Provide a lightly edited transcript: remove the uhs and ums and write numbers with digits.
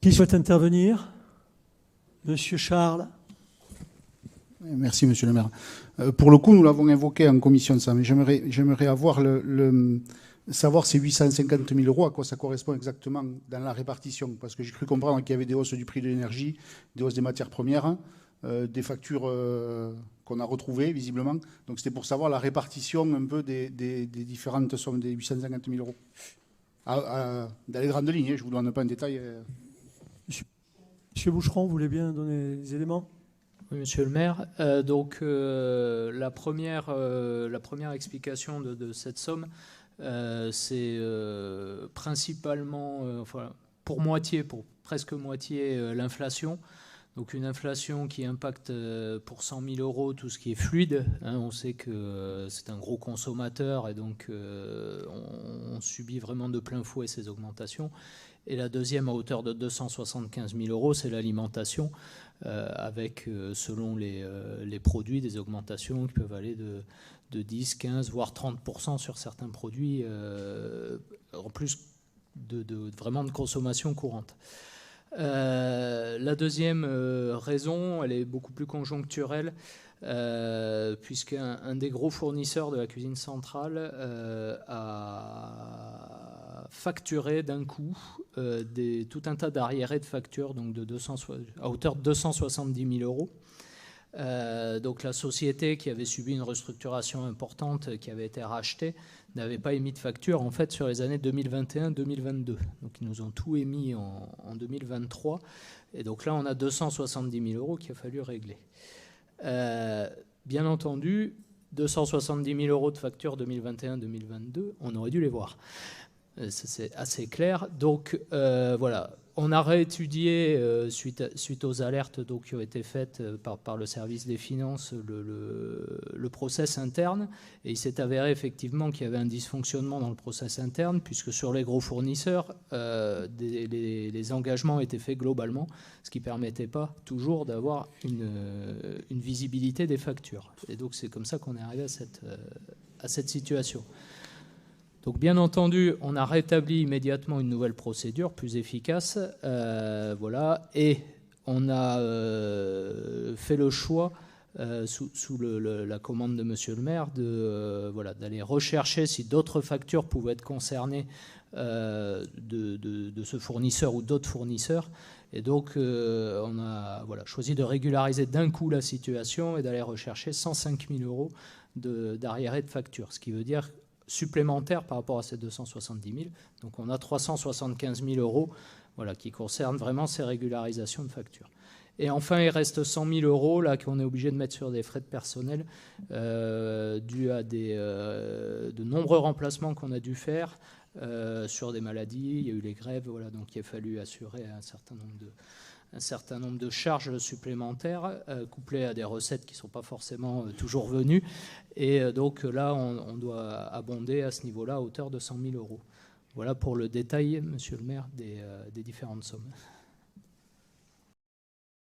Qui souhaite intervenir? Monsieur Charles. Merci, monsieur le maire. Pour le coup, nous l'avons évoqué en commission de ça, mais j'aimerais avoir savoir ces 850 000 euros, à quoi ça correspond exactement dans la répartition. Parce que j'ai cru comprendre qu'il y avait des hausses du prix de l'énergie, des hausses des matières premières, des factures qu'on a retrouvées, visiblement. Donc c'était pour savoir la répartition un peu des différentes sommes des 850 000 euros. Dans les grandes lignes, je ne vous donne pas un détail. Monsieur Boucheron, vous voulez bien donner des éléments? Oui, monsieur le maire. La première explication de cette somme, c'est principalement, pour presque moitié, l'inflation. Donc une inflation qui impacte pour 100 000 euros tout ce qui est fluide. On sait que c'est un gros consommateur et donc on subit vraiment de plein fouet ces augmentations. Et la deuxième, à hauteur de 275 000 euros, c'est l'alimentation, avec, selon les produits, des augmentations qui peuvent aller de 10, 15, voire 30% sur certains produits, en plus vraiment de consommation courante. La deuxième raison, elle est beaucoup plus conjoncturelle, puisqu'un des gros fournisseurs de la cuisine centrale a facturé d'un coup tout un tas d'arriérés de factures, donc à hauteur de 270 000 euros. Donc la société qui avait subi une restructuration importante, qui avait été rachetée, n'avait pas émis de facture en fait sur les années 2021-2022. Donc ils nous ont tout émis en 2023. Et donc là, on a 270 000 euros qu'il a fallu régler. Bien entendu, 270 000 euros de facture 2021-2022, on aurait dû les voir. C'est assez clair. Donc voilà, on a réétudié suite aux alertes donc, qui ont été faites par le service des finances le process interne, et il s'est avéré effectivement qu'il y avait un dysfonctionnement dans le process interne, puisque sur les gros fournisseurs, les engagements étaient faits globalement, ce qui ne permettait pas toujours d'avoir une visibilité des factures. Et donc c'est comme ça qu'on est arrivé à cette situation. Donc bien entendu, on a rétabli immédiatement une nouvelle procédure plus efficace, voilà, et on a fait le choix, sous la commande de monsieur le maire, d'aller rechercher si d'autres factures pouvaient être concernées de ce fournisseur ou d'autres fournisseurs. Et donc on a choisi de régulariser d'un coup la situation et d'aller rechercher 105 000 euros d'arriérés de factures, ce qui veut dire supplémentaire par rapport à ces 270 000. Donc on a 375 000 euros qui concernent vraiment ces régularisations de factures. Et enfin, il reste 100 000 euros là, qu'on est obligé de mettre sur des frais de personnel dus à de nombreux remplacements qu'on a dû faire sur des maladies. Il y a eu les grèves, donc il a fallu assurer un certain nombre de charges supplémentaires couplées à des recettes qui ne sont pas forcément toujours venues. Et donc là, on doit abonder à ce niveau-là à hauteur de 100 000 euros. Voilà pour le détail, monsieur le maire, des différentes sommes.